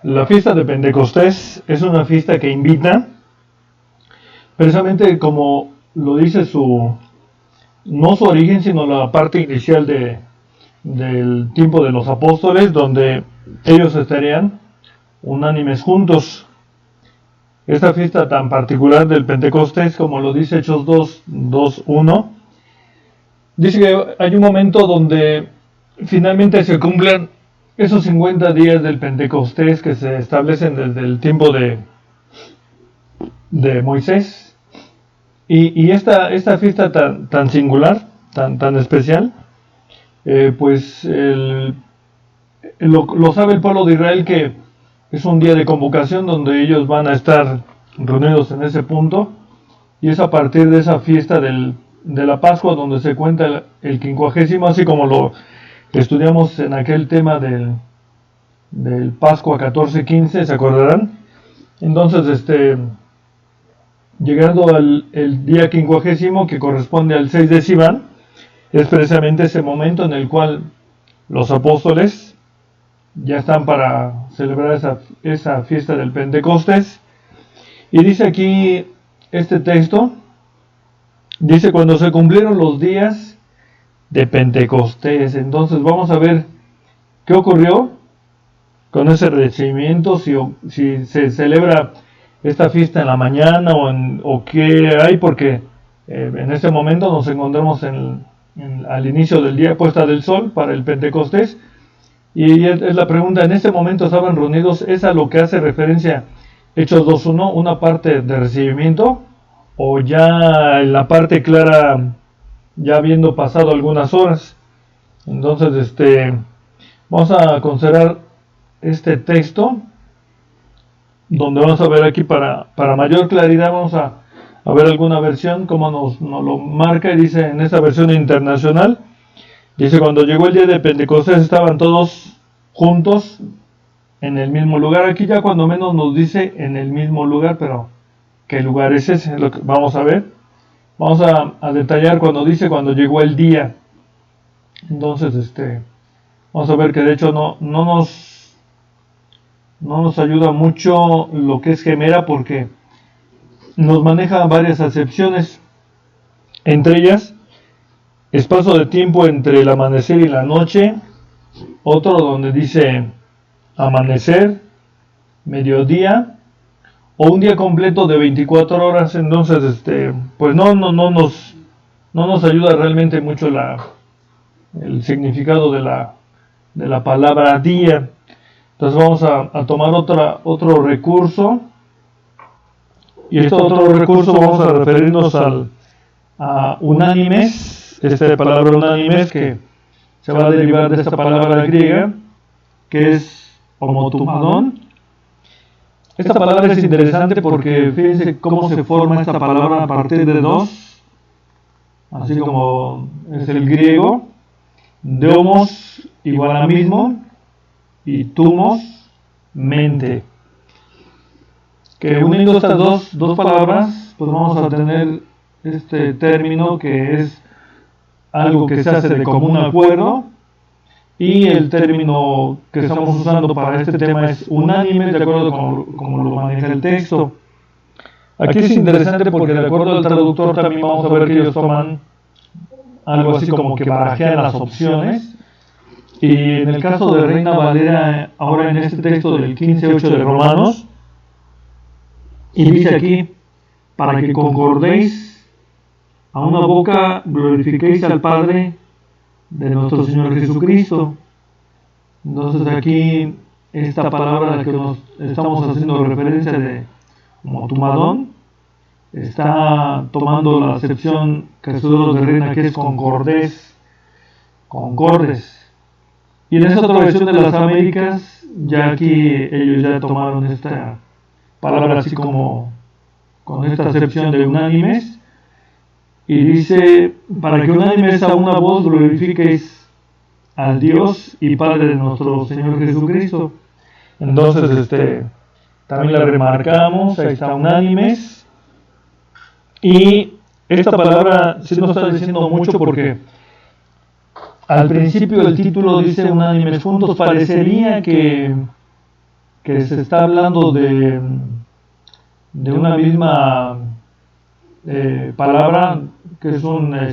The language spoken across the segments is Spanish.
La fiesta de Pentecostés es una fiesta que invita, precisamente como lo dice no su origen, sino la parte inicial del tiempo de los apóstoles, donde ellos estarían unánimes juntos. Esta fiesta tan particular del Pentecostés, como lo dice Hechos 2:1, dice que hay un momento donde finalmente se cumplen esos 50 días del Pentecostés que se establecen desde el tiempo de Moisés. Y esta fiesta tan singular, tan especial, pues lo sabe el pueblo de Israel, que es un día de convocación donde ellos van a estar reunidos en ese punto, y es a partir de esa fiesta de la Pascua donde se cuenta el quincuagésimo, así como lo estudiamos en aquel tema del Pascua 14-15, ¿se acordarán? Entonces, llegando el día quincuagésimo, que corresponde al 6 de Sivan, es precisamente ese momento en el cual los apóstoles ya están para celebrar esa fiesta del Pentecostés. Y dice aquí este texto, dice: cuando se cumplieron los días de Pentecostés. Entonces vamos a ver qué ocurrió con ese recibimiento, si se celebra esta fiesta en la mañana o qué hay, porque en este momento nos encontramos al inicio del día, puesta del sol para el Pentecostés. Y es la pregunta: en este momento estaban reunidos, ¿es a lo que hace referencia Hechos 2:1, una parte de recibimiento, o ya en la parte clara, ya habiendo pasado algunas horas? Entonces, vamos a considerar este texto, donde vamos a ver aquí, para mayor claridad, vamos a ver alguna versión, como nos lo marca. Y dice en esta versión internacional, dice: cuando llegó el día de Pentecostés estaban todos juntos en el mismo lugar. Aquí ya cuando menos nos dice en el mismo lugar, pero ¿qué lugar es ese? Lo que vamos a ver. Vamos a detallar cuando dice cuando llegó el día. Entonces, vamos a ver que de hecho no nos ayuda mucho lo que es Gemera, porque nos maneja varias acepciones, entre ellas espacio de tiempo entre el amanecer y la noche, otro donde dice amanecer, mediodía, o un día completo de 24 horas. Entonces, pues no nos ayuda realmente mucho el significado de la palabra día. Entonces vamos a tomar otro recurso, y este otro recurso vamos a referirnos a unánimes. Esta palabra unánimes, que se va a derivar de esta palabra griega, que es homotumadón. Esta palabra es interesante porque fíjense cómo se forma esta palabra a partir de dos, así como es el griego. Deomos igual a mismo, y tumos, mente. Que uniendo estas dos palabras, pues vamos a tener este término, que es algo que se hace de común acuerdo. Y el término que estamos usando para este tema es unánime, de acuerdo con como lo maneja el texto. Aquí es interesante porque, de acuerdo al traductor, también vamos a ver que ellos toman algo así como que barajean las opciones. Y en el caso de Reina Valera, ahora en este texto del 15:8 de Romanos, y dice aquí: para que concordéis a una boca, glorifiquéis al Padre de nuestro Señor Jesucristo. Entonces aquí esta palabra a la que nos estamos haciendo referencia de motumadón está tomando la acepción castellano de Reina, que es concordes. Y en esa otra versión de las Américas, ya aquí ellos ya tomaron esta palabra así como con esta acepción de unánimes, y dice: para que unánimes a una voz glorifiquéis al Dios y Padre de nuestro Señor Jesucristo. Entonces, también la remarcamos, ahí está unánimes. Y esta palabra sí nos está diciendo mucho, porque al principio del título dice unánimes juntos. Parecería que que se está hablando de una misma palabra, que es una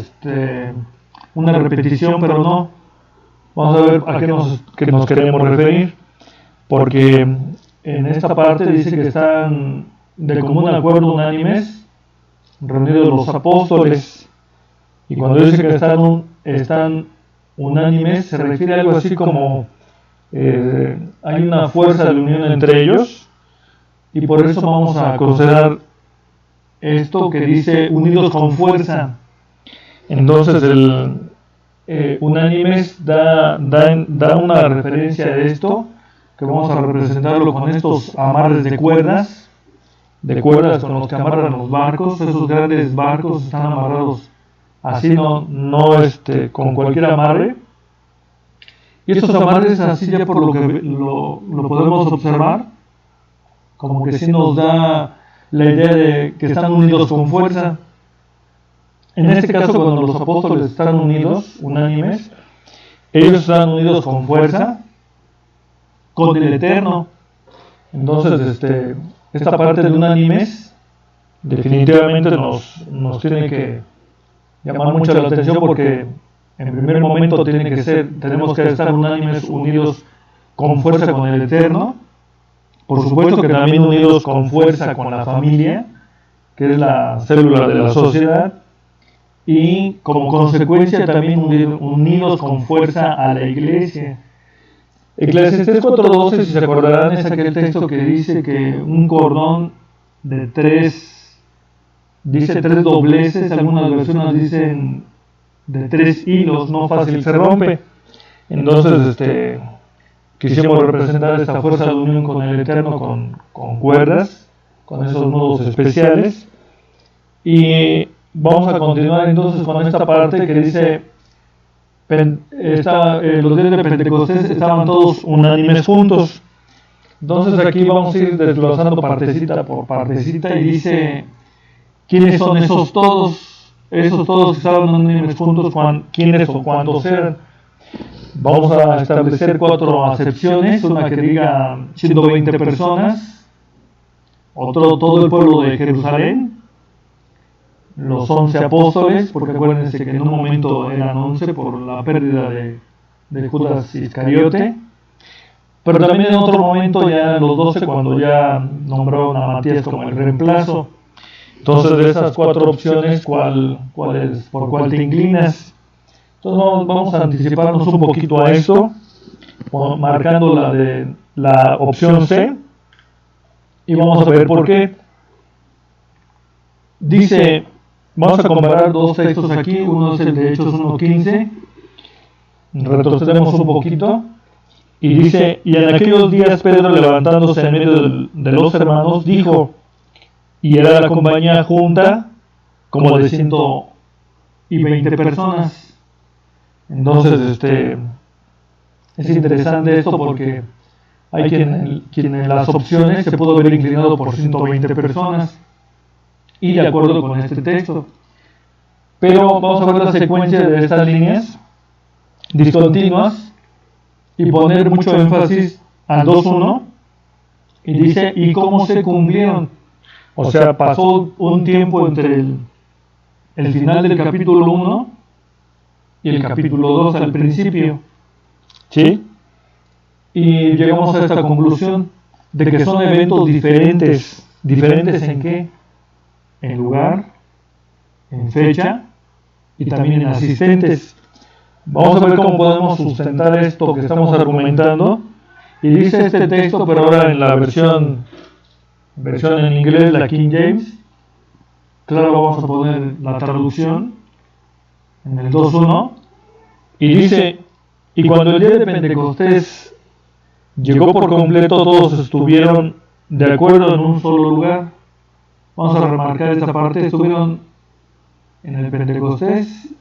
repetición, pero no. Vamos a ver a qué nos queremos referir, porque en esta parte dice que están de común acuerdo unánimes reunidos los apóstoles, y cuando dice que están unánimes se refiere a algo así como hay una fuerza de unión entre ellos, y por eso vamos a considerar esto que dice unidos con fuerza. Entonces unánimes da una referencia de esto, que vamos a representarlo con estos amarres de cuerdas con los que amarran los barcos. Esos grandes barcos están amarrados así, no con cualquier amarre. Y estos amarres, así ya por lo que lo podemos observar, como que sí nos da la idea de que están unidos con fuerza. En este caso, cuando los apóstoles están unidos, unánimes, ellos están unidos con fuerza, con el Eterno. Entonces, esta parte de unánimes definitivamente nos tiene que llamar mucho la atención, porque en primer momento tenemos que estar unánimes, unidos con fuerza con el Eterno. Por supuesto que también unidos con fuerza con la familia, que es la célula de la sociedad, y como consecuencia también unidos con fuerza a la iglesia. Eclesiastés 4:12, si se acordarán, es aquel texto que dice que un cordón de tres dobleces, algunas versiones dicen de 3 hilos, no fácil se rompe. Entonces, quisimos representar esta fuerza de unión con el Eterno con cuerdas, con esos nudos especiales. Y vamos a continuar entonces con esta parte que dice, los días de Pentecostés estaban todos unánimes juntos. Entonces aquí vamos a ir desglosando partecita por partecita, y dice, ¿quiénes son esos todos? Esos todos que estaban unánimes juntos, ¿quiénes o cuántos eran? Vamos a establecer 4 acepciones, una que diga 120 personas, todo el pueblo de Jerusalén, los 11 apóstoles, porque acuérdense que en un momento eran 11 por la pérdida de Judas Iscariote, pero también en otro momento ya los 12, cuando ya nombraron a Matías como el reemplazo. Entonces, de esas 4 opciones, ¿por cuál te inclinas? Entonces vamos a anticiparnos un poquito a esto, marcando la opción C, y vamos a ver por qué. Dice, vamos a comparar 2 textos aquí, uno es el de Hechos 1:15, retrocedemos un poquito, y dice, y en aquellos días Pedro, levantándose en medio de los hermanos, dijo, y era la compañía junta como de 120 personas. Entonces, es interesante esto, porque hay quien en las opciones se pudo ver inclinado por 120 personas, y de acuerdo con este texto. Pero vamos a ver la secuencia de estas líneas discontinuas y poner mucho énfasis al 2:1, y dice, ¿y cómo se cumplieron? O sea, pasó un tiempo entre el final del capítulo 1 y el capítulo 2 al principio, ¿sí? Y llegamos a esta conclusión de que son eventos diferentes. ¿Diferentes en qué? En lugar, en fecha y también en asistentes. Vamos a ver cómo podemos sustentar esto que estamos argumentando. Y dice este texto, pero ahora en la versión en inglés, la King James. Claro, vamos a poner la traducción en el 2:1, y dice, y cuando el día de Pentecostés llegó por completo, todos estuvieron de acuerdo en un solo lugar. Vamos a remarcar esta parte, estuvieron en el Pentecostés,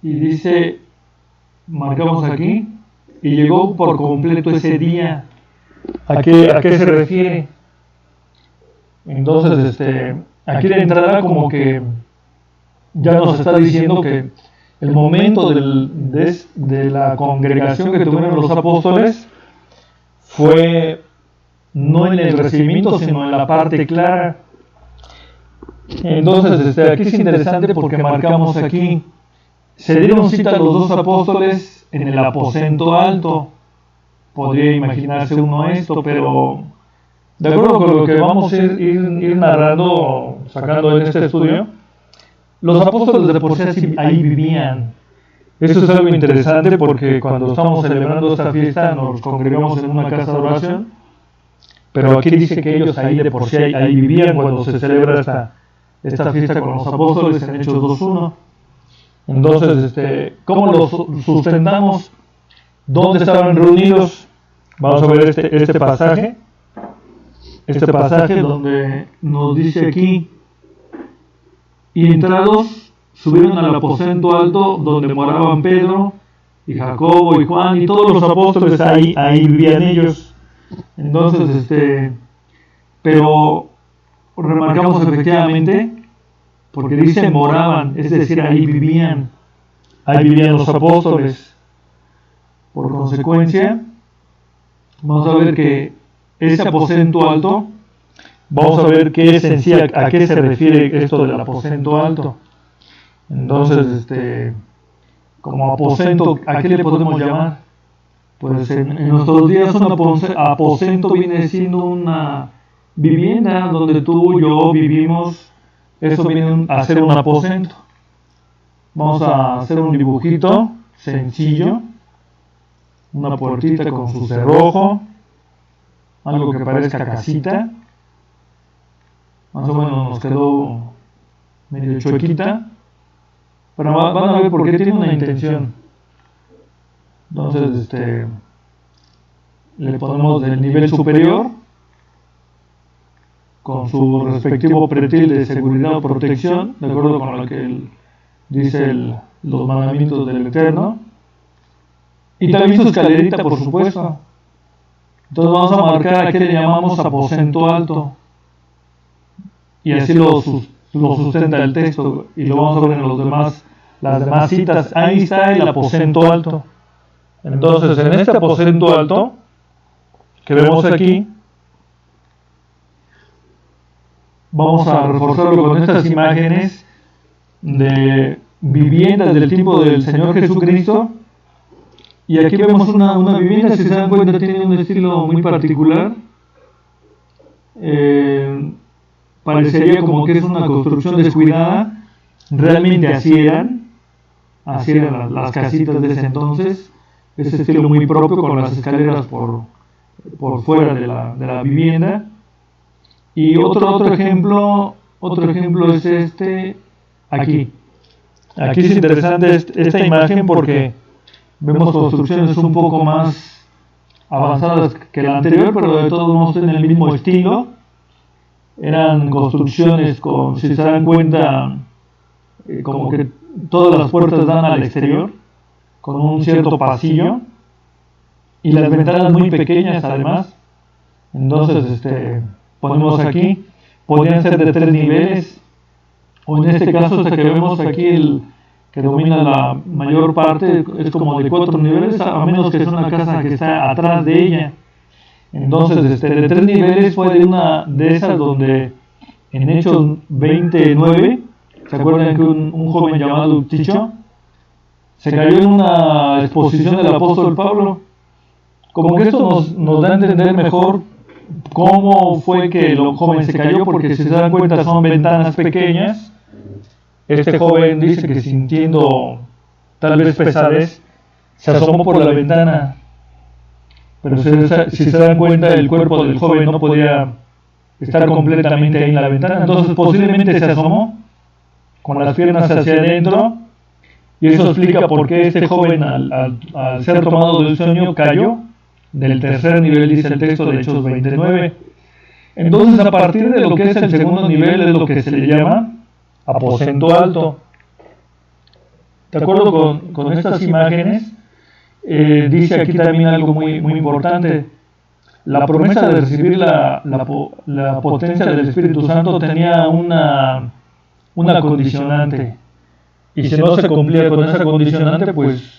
y dice, marcamos aquí, y llegó por completo ese día. ¿A qué se refiere? Entonces, aquí de entrada como que ya nos está diciendo que el momento de la congregación que tuvieron los apóstoles fue no en el recibimiento, sino en la parte clara. Entonces, aquí es interesante porque marcamos aquí, se dieron cita a los dos apóstoles en el aposento alto. Podría imaginarse uno esto, pero de acuerdo con lo que vamos a ir narrando, sacando en este estudio, los apóstoles de por sí ahí vivían. Esto es algo interesante porque cuando estamos celebrando esta fiesta nos congregamos en una casa de oración, pero aquí dice que ellos ahí de por sí ahí vivían cuando se celebra esta fiesta con los apóstoles en Hechos 2:1. Entonces, ¿cómo los sustentamos? ¿Dónde estaban reunidos? Vamos a ver este pasaje. Este pasaje donde nos dice aquí: y entrados subieron al aposento alto donde moraban Pedro y Jacobo y Juan y todos los apóstoles, ahí vivían ellos. Entonces, pero remarcamos efectivamente, porque dice moraban, es decir, ahí vivían los apóstoles. Por consecuencia, vamos a ver que ese aposento alto, vamos a ver qué es en sí, a qué se refiere esto del aposento alto. Entonces, como aposento, ¿a qué le podemos llamar? Pues en nuestros días un aposento viene siendo una vivienda donde tú y yo vivimos. Eso viene a ser un aposento. Vamos a hacer un dibujito sencillo, una puertita con su cerrojo, algo que parezca casita. Más o menos nos quedó medio chuequita, pero van a ver por qué tiene una intención. Entonces, le ponemos del nivel superior con su respectivo pretil de seguridad o protección, de acuerdo con lo que dice los mandamientos del Eterno, y también su escalerita, por supuesto. Entonces vamos a marcar a qué le llamamos aposento alto, y así lo sustenta el texto, y lo vamos a ver en las demás citas. Ahí está el aposento alto. Entonces, en este aposento alto que vemos aquí, vamos a reforzarlo con estas imágenes de viviendas del tiempo del Señor Jesucristo. Y aquí vemos una vivienda, si se dan cuenta, tiene un estilo muy particular. Parecería como que es una construcción descuidada. Realmente así eran las casitas de ese entonces. Ese estilo muy propio, con las escaleras por fuera de la vivienda. Y otro ejemplo es aquí. Aquí es interesante esta imagen porque vemos construcciones un poco más avanzadas que la anterior, pero de todos modos en el mismo estilo. Eran construcciones si se dan cuenta, como que todas las puertas dan al exterior, con un cierto pasillo, y las ventanas muy pequeñas además. Entonces, ponemos aquí, podrían ser de 3 niveles, o en este caso esta que vemos aquí, que domina la mayor parte, es como de 4 niveles, a menos que sea una casa que está atrás de ella. Entonces, de 3 niveles fue de una de esas donde en Hechos 29, ¿se acuerdan que un joven llamado Ticho se cayó en una exposición del apóstol Pablo? Como que esto nos da a entender mejor cómo fue que el joven se cayó, porque si se dan cuenta son ventanas pequeñas. Este joven dice que sintiendo tal vez pesadez, se asomó por la ventana, pero si se dan cuenta el cuerpo del joven no podía estar completamente ahí en la ventana. Entonces posiblemente se asomó con las piernas hacia adentro, y eso explica por qué este joven al ser tomado del sueño cayó del 3er nivel, dice el texto de Hechos 29. Entonces, a partir de lo que es el 2.º nivel es lo que se le llama aposento alto. De acuerdo con estas imágenes, dice aquí también algo muy, muy importante. La promesa de recibir la potencia del Espíritu Santo tenía una condicionante, y si no se cumplía con esa condicionante, pues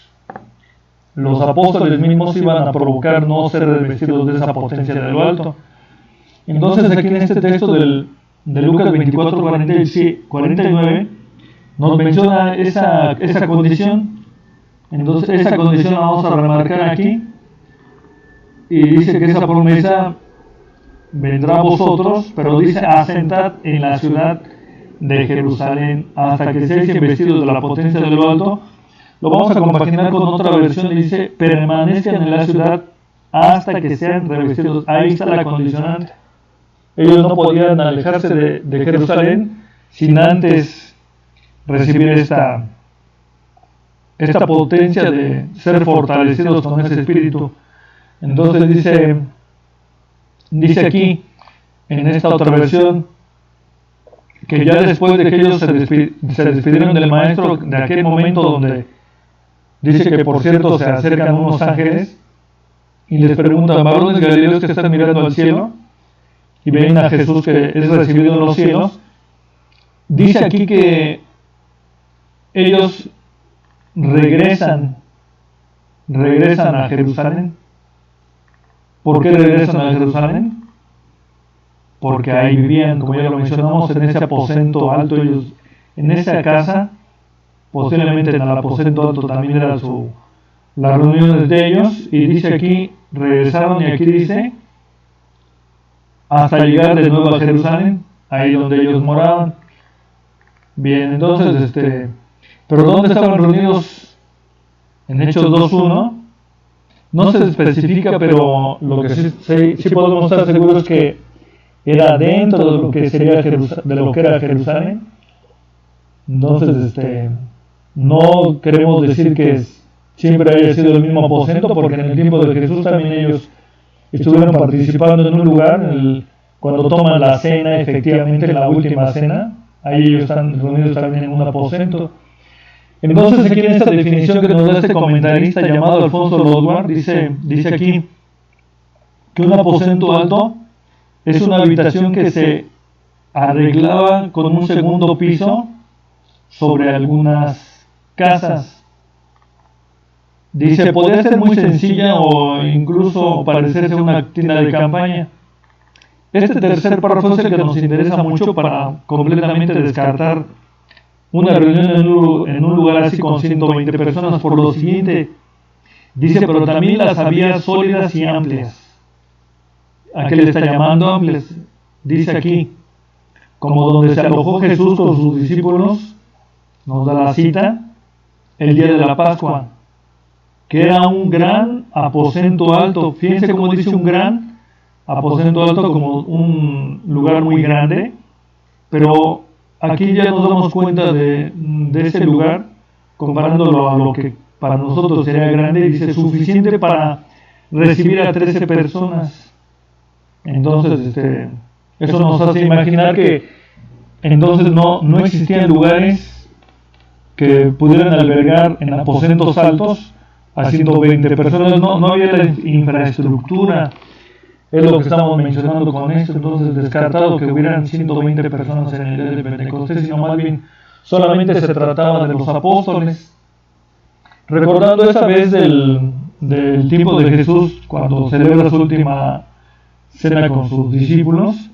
los apóstoles mismos iban a provocar no ser revestidos de esa potencia de lo alto. Entonces aquí en este texto de Lucas 24, 49 nos menciona esa condición. Entonces esa condición la vamos a remarcar aquí. Y dice que esa promesa vendrá a vosotros, pero dice asentad en la ciudad de Jerusalén hasta que seáis investidos de la potencia de lo alto. Lo vamos a compaginar con otra versión, dice permanezcan en la ciudad hasta que sean revestidos. Ahí está la condicionante. Ellos no podían alejarse de Jerusalén sin antes recibir esta potencia de ser fortalecidos con ese espíritu. Entonces dice aquí, en esta otra versión, que ya después de que ellos se despidieron del maestro, de aquel momento donde dice que por cierto se acercan unos ángeles y les preguntan, varones galileos que están mirando al cielo y ven a Jesús que es recibido en los cielos, dice aquí que ellos regresan a Jerusalén. ¿Por qué regresan a Jerusalén? Porque ahí vivían, como ya lo mencionamos, en ese aposento alto. Ellos, en esa casa, posiblemente en el aposento alto también eran las reuniones de ellos. Y dice aquí, regresaron, y aquí dice, hasta llegar de nuevo a Jerusalén, ahí donde ellos moraban. Bien, entonces, pero ¿dónde estaban reunidos? En Hechos 2.1. No se especifica, pero lo que sí podemos estar seguros es que era dentro de lo que sería de lo que era Jerusalén. Entonces, no queremos decir que siempre haya sido el mismo aposento, porque en el tiempo de Jesús también ellos estuvieron participando en un lugar, cuando toman la cena, efectivamente la última cena, ahí ellos están reunidos también en un aposento. Entonces aquí en esta definición que nos da este comentarista llamado Alfonso Lodwar, dice aquí que un aposento alto es una habitación que se arreglaba con un segundo piso sobre algunas casas. Dice, podría ser muy sencilla o incluso parecerse una tienda de campaña. Este tercer párrafo es el que nos interesa mucho para completamente descartar una reunión en un lugar así con 120 personas, por lo siguiente. Dice, pero también las había sólidas y amplias. ¿A qué le está llamando amplias? Dice aquí, como donde se alojó Jesús con sus discípulos, nos da la cita, el día de la Pascua, que era un gran aposento alto. Fíjense cómo dice un gran aposento alto, como un lugar muy grande, pero aquí ya nos damos cuenta de ese lugar, comparándolo a lo que para nosotros sería grande, y dice suficiente para recibir a 13 personas. Entonces, eso nos hace imaginar que entonces no existían lugares que pudieran albergar en aposentos altos a 120 personas, no había la infraestructura. Es lo que estamos mencionando con esto. Entonces, descartado que hubieran 120 personas en el día de Pentecostés, sino más bien solamente se trataba de los apóstoles. Recordando esa vez del tiempo de Jesús, cuando celebra su última cena con sus discípulos,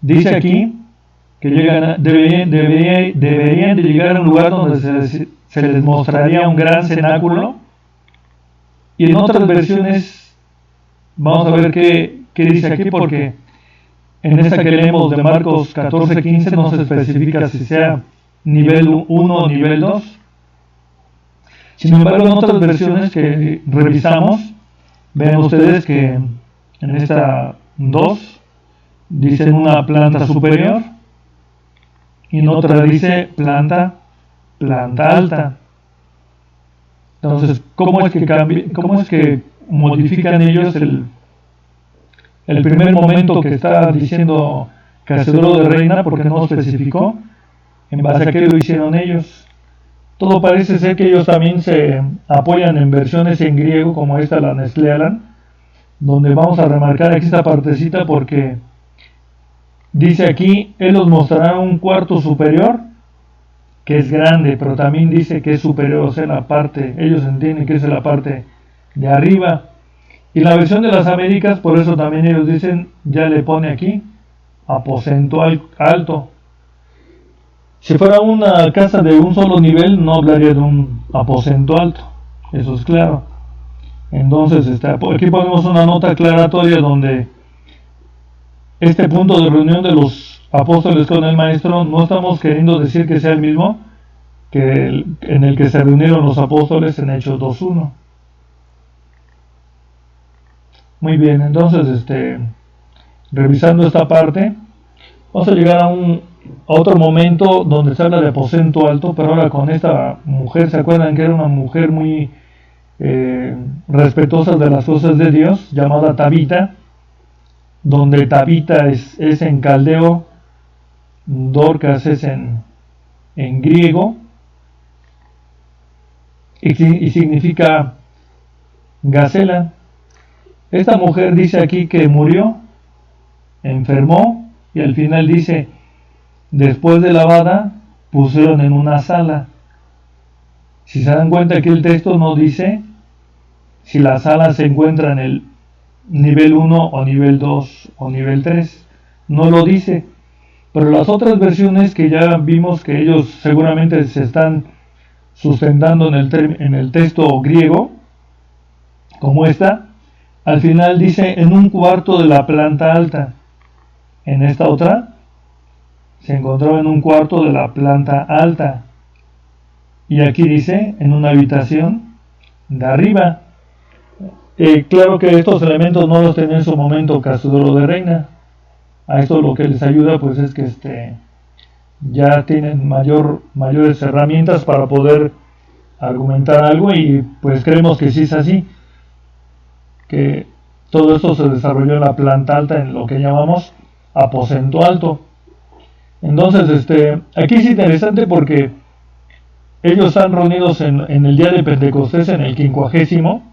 dice aquí que deberían de llegar a un lugar donde se les mostraría un gran cenáculo. Y en otras versiones vamos a ver qué dice aquí, porque en esta que leemos de Marcos 14:15 no se especifica si sea nivel 1 o nivel 2. Sin embargo, en otras versiones que revisamos, vean ustedes que en esta 2 dicen una planta superior y en otra dice planta alta. Entonces, ¿cómo es que modifican ellos el primer momento que está diciendo Cacedro de Reina, porque no especificó en base a qué lo hicieron ellos? Todo parece ser que ellos también se apoyan en versiones en griego, como esta, la Nestlé Aland, donde vamos a remarcar aquí esta partecita, porque dice aquí, Él os mostrará un cuarto superior, que es grande, pero también dice que es superior, o sea, la parte, ellos entienden que es la parte de arriba. Y la versión de las Américas, por eso también ellos dicen, ya le pone aquí, aposento alto. Si fuera una casa de un solo nivel, no hablaría de un aposento alto, eso es claro. Entonces, aquí ponemos una nota aclaratoria donde este punto de reunión de los apóstoles con el maestro, no estamos queriendo decir que sea el mismo que en el que se reunieron los apóstoles en Hechos 2:1. Muy bien, entonces, revisando esta parte, vamos a llegar a otro momento donde se habla de aposento alto, pero ahora con esta mujer. ¿Se acuerdan que era una mujer muy respetuosa de las cosas de Dios, llamada Tabita? Donde Tabita es en caldeo, Dorcas es en griego, y significa gacela. Esta mujer dice aquí que murió, enfermó, y al final dice, después de lavada, pusieron en una sala. Si se dan cuenta que el texto no dice si la sala se encuentra en el nivel 1 o nivel 2 o nivel 3. No lo dice. Pero las otras versiones que ya vimos que ellos seguramente se están sustentando en el texto griego, como esta, al final dice en un cuarto de la planta alta. En esta otra se encontraba en un cuarto de la planta alta. Y aquí dice en una habitación de arriba. Claro que estos elementos no los tenía en su momento Casudoro de Reina. A esto lo que les ayuda pues es que ya tienen mayores herramientas para poder argumentar algo, y pues creemos que sí es así, que todo esto se desarrolló en la planta alta, en lo que llamamos aposento alto. Entonces, aquí es interesante porque ellos están reunidos en el día de Pentecostés, en el 50º,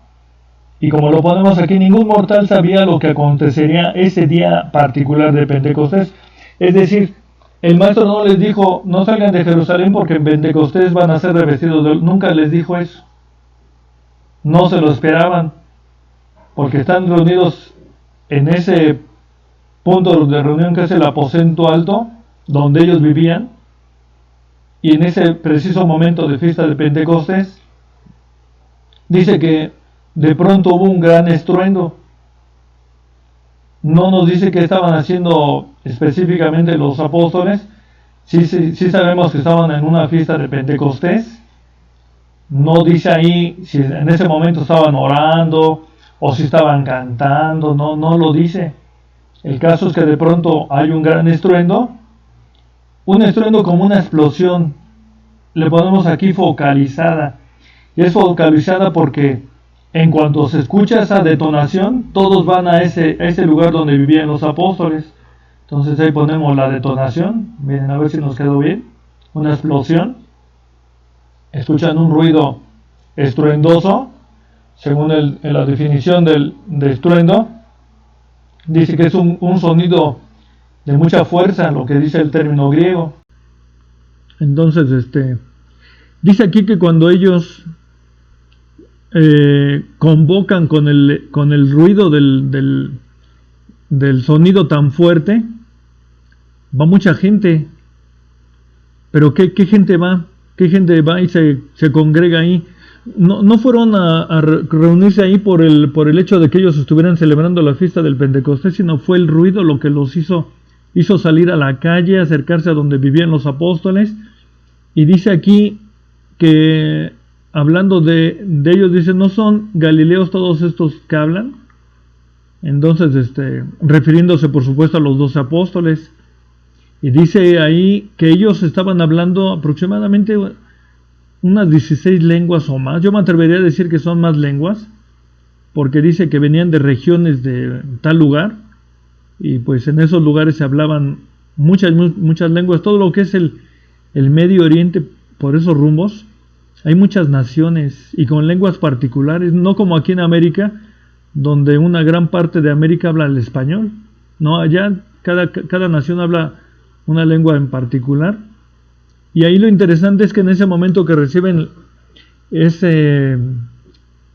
y como lo ponemos aquí, ningún mortal sabía lo que acontecería ese día particular de Pentecostés. Es decir, el maestro no les dijo, no salgan de Jerusalén porque en Pentecostés van a ser revestidos de... Nunca les dijo eso. No se lo esperaban, porque están reunidos en ese punto de reunión que es el aposento alto, donde ellos vivían, y en ese preciso momento de fiesta de Pentecostés, dice que de pronto hubo un gran estruendo. No nos dice qué estaban haciendo específicamente los apóstoles. Sí sabemos que estaban en una fiesta de Pentecostés. No dice ahí si en ese momento estaban orando o si estaban cantando, no lo dice. El caso es que de pronto hay un gran estruendo, como una explosión. Le ponemos aquí focalizada. Y es focalizada porque en cuanto se escucha esa detonación, todos van a ese lugar donde vivían los apóstoles. Entonces ahí ponemos la detonación. Miren a ver si nos quedó bien. Una explosión. Escuchan un ruido estruendoso, según la definición de estruendo. Dice que es un sonido de mucha fuerza, lo que dice el término griego. Entonces, dice aquí que cuando ellos convocan con el ruido del sonido tan fuerte, va mucha gente. Pero ¿qué gente va? ¿Qué gente va y se congrega ahí? No fueron a reunirse ahí por el hecho de que ellos estuvieran celebrando la fiesta del Pentecostés, sino fue el ruido lo que los hizo salir a la calle, acercarse a donde vivían los apóstoles. Y dice aquí que, hablando de ellos, dice, ¿no son galileos todos estos que hablan? Entonces, refiriéndose por supuesto a los 12 apóstoles. Y dice ahí que ellos estaban hablando aproximadamente unas 16 lenguas o más. Yo me atrevería a decir que son más lenguas, porque dice que venían de regiones de tal lugar, y pues en esos lugares se hablaban muchas lenguas. Todo lo que es el Medio Oriente, por esos rumbos, hay muchas naciones y con lenguas particulares, no como aquí en América, donde una gran parte de América habla el español. No, allá cada nación habla una lengua en particular. Y ahí lo interesante es que en ese momento que reciben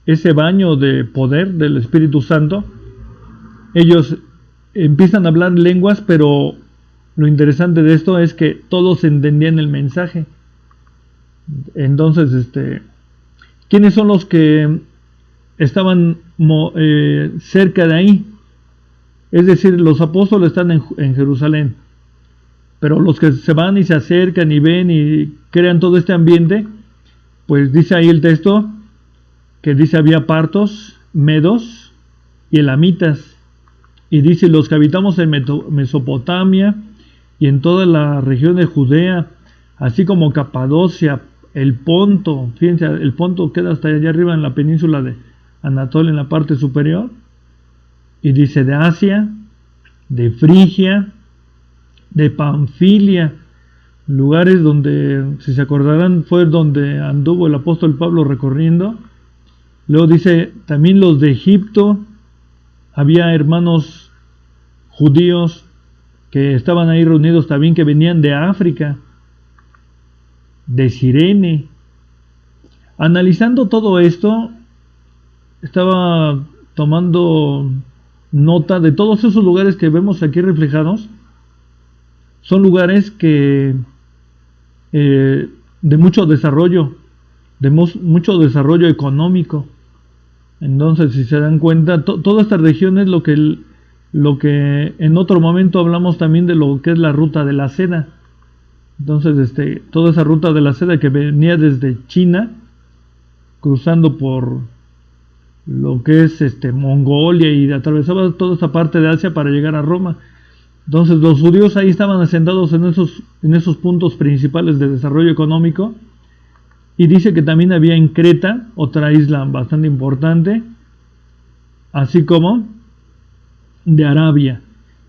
ese baño de poder del Espíritu Santo, ellos empiezan a hablar lenguas, pero lo interesante de esto es que todos entendían el mensaje. Entonces, ¿quiénes son los que estaban cerca de ahí? Es decir, los apóstoles están en Jerusalén, pero los que se van y se acercan y ven y crean todo este ambiente, pues dice ahí el texto que dice había partos, medos y elamitas, y dice los que habitamos en Mesopotamia y en toda la región de Judea, así como Capadocia, el Ponto. Fíjense, el Ponto queda hasta allá arriba en la península de Anatolia, en la parte superior, y dice de Asia, de Frigia, de Panfilia, lugares donde, si se acordarán, fue donde anduvo el apóstol Pablo recorriendo. Luego dice también los de Egipto, había hermanos judíos que estaban ahí reunidos también, que venían de África, de Cirene. Analizando todo esto, estaba tomando nota de todos esos lugares que vemos aquí reflejados. Son lugares que de mucho desarrollo, mucho desarrollo económico. Entonces, si se dan cuenta, toda esta región es lo que en otro momento hablamos también de lo que es la ruta de la seda. Entonces, toda esa ruta de la seda que venía desde China, cruzando por lo que es Mongolia, y atravesaba toda esta parte de Asia para llegar a Roma. Entonces los judíos ahí estaban asentados en esos puntos principales de desarrollo económico. Y dice que también había en Creta, otra isla bastante importante, así como de Arabia.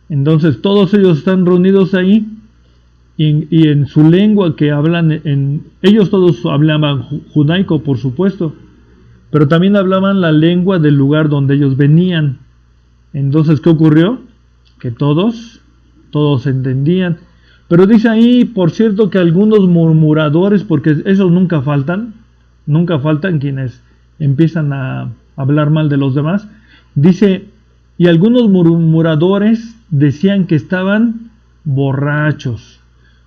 Entonces todos ellos están reunidos ahí, y en su lengua que hablan, ellos todos hablaban judaico, por supuesto, pero también hablaban la lengua del lugar donde ellos venían. Entonces, ¿qué ocurrió? Que todos entendían. Pero dice ahí, por cierto, que algunos murmuradores, porque esos nunca faltan quienes empiezan a hablar mal de los demás. Dice, y algunos murmuradores decían que estaban borrachos.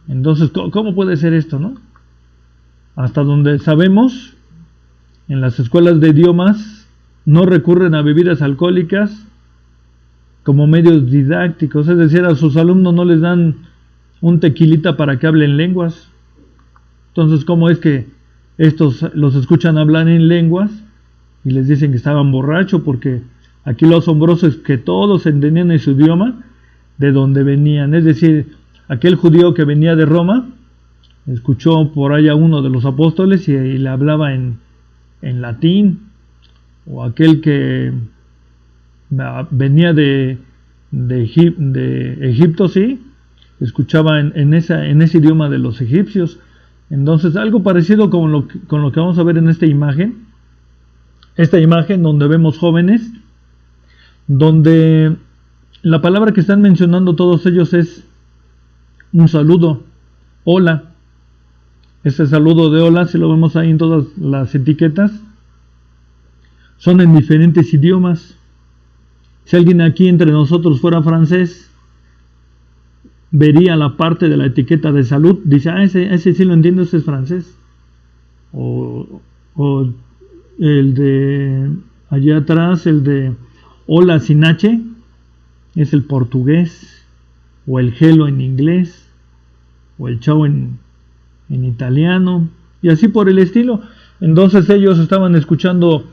Entonces, ¿cómo puede ser esto, no? Hasta donde sabemos, en las escuelas de idiomas no recurren a bebidas alcohólicas como medios didácticos, es decir, a sus alumnos no les dan un tequilita para que hablen lenguas. Entonces, ¿cómo es que estos los escuchan hablar en lenguas y les dicen que estaban borrachos? Porque aquí lo asombroso es que todos entendían en su idioma de donde venían. Es decir, aquel judío que venía de Roma escuchó por ahí a uno de los apóstoles y le hablaba en latín, o aquel que venía de Egipto, sí, escuchaba en ese idioma de los egipcios. Entonces, algo parecido con lo que vamos a ver en esta imagen donde vemos jóvenes, donde la palabra que están mencionando todos ellos es un saludo, hola. Ese saludo de hola, si lo vemos ahí en todas las etiquetas, son en diferentes idiomas. Si alguien aquí entre nosotros fuera francés, vería la parte de la etiqueta de salud, dice, ese sí lo entiendo, ese es francés. O el de allá atrás, el de hola sin H, es el portugués, o el hello en inglés, o el chao en italiano, y así por el estilo. Entonces ellos estaban escuchando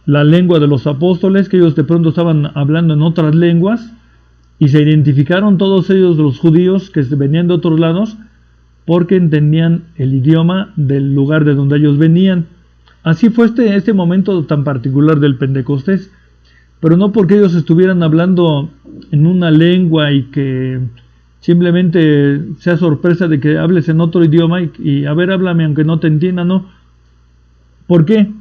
la lengua de los apóstoles, que ellos de pronto estaban hablando en otras lenguas, y se identificaron todos ellos, los judíos que venían de otros lados, porque entendían el idioma del lugar de donde ellos venían. Así fue este momento tan particular del Pentecostés, pero no porque ellos estuvieran hablando en una lengua y que simplemente sea sorpresa de que hables en otro idioma y a ver, háblame aunque no te entienda, no. ¿Por qué?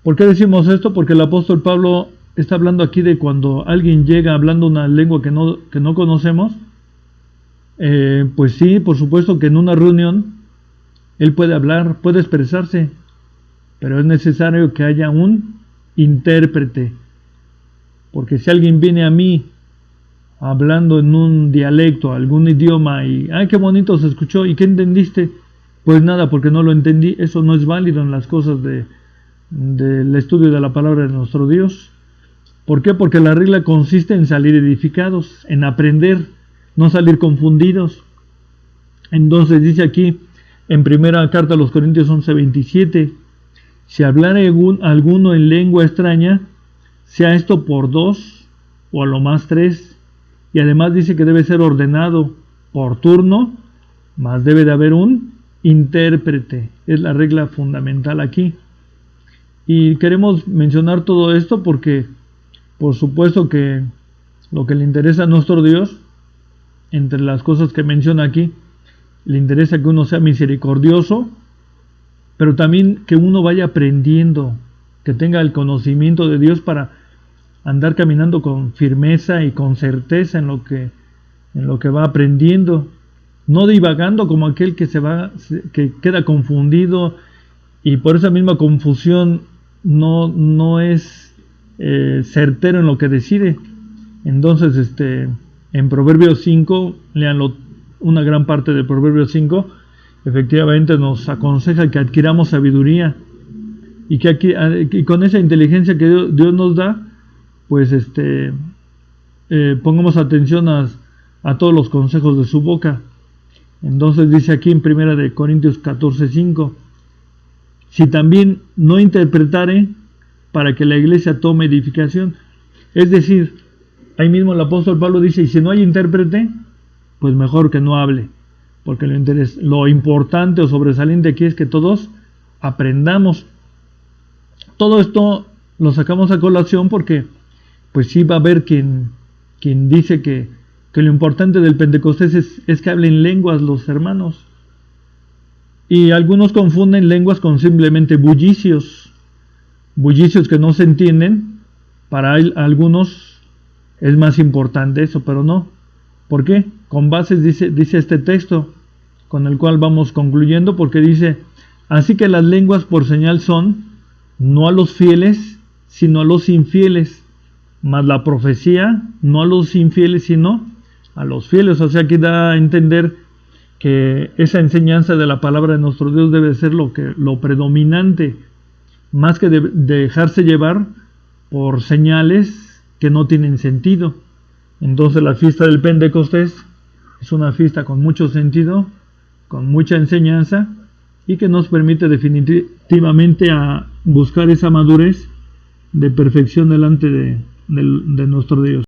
¿Por qué decimos esto? Porque el apóstol Pablo está hablando aquí de cuando alguien llega hablando una lengua que no conocemos. Pues sí, por supuesto que en una reunión él puede hablar, puede expresarse, pero es necesario que haya un intérprete. Porque si alguien viene a mí hablando en un dialecto, algún idioma, y ¡ay, qué bonito se escuchó! ¿Y qué entendiste? Pues nada, porque no lo entendí. Eso no es válido en las cosas del estudio de la palabra de nuestro Dios. ¿Por qué? Porque la regla consiste en salir edificados, en aprender, no salir confundidos. Entonces dice aquí, en primera carta a los Corintios 11:27, si hablare alguno en lengua extraña, sea esto por 2 o a lo más 3, y además dice que debe ser ordenado por turno, más debe de haber un intérprete. Es la regla fundamental aquí. Y queremos mencionar todo esto porque, por supuesto que lo que le interesa a nuestro Dios, entre las cosas que menciona aquí, le interesa que uno sea misericordioso, pero también que uno vaya aprendiendo, que tenga el conocimiento de Dios para andar caminando con firmeza y con certeza en lo que va aprendiendo, no divagando como aquel que queda confundido, y por esa misma confusión no es certero en lo que decide. Entonces, en Proverbios 5, léanlo, una gran parte de Proverbios 5, efectivamente nos aconseja que adquiramos sabiduría, y que y con esa inteligencia que Dios nos da, pues pongamos atención a todos los consejos de su boca. Entonces dice aquí en 1 Corintios 14:5, si también no interpretare, para que la iglesia tome edificación. Es decir, ahí mismo el apóstol Pablo dice, y si no hay intérprete, pues mejor que no hable, porque lo importante o sobresaliente aquí es que todos aprendamos. Todo esto lo sacamos a colación porque pues sí va a haber quien dice que lo importante del Pentecostés es que hablen lenguas los hermanos. Y algunos confunden lenguas con simplemente bullicios que no se entienden. Para algunos es más importante eso, pero no. ¿Por qué? Con bases dice este texto, con el cual vamos concluyendo, porque dice, así que las lenguas por señal son, no a los fieles, sino a los infieles, mas la profecía, no a los infieles, sino a los fieles. O sea, aquí da a entender que esa enseñanza de la palabra de nuestro Dios debe ser lo predominante, más que dejarse llevar por señales que no tienen sentido. Entonces la fiesta del Pentecostés es una fiesta con mucho sentido, con mucha enseñanza, y que nos permite definitivamente a buscar esa madurez de perfección delante de nuestro Dios.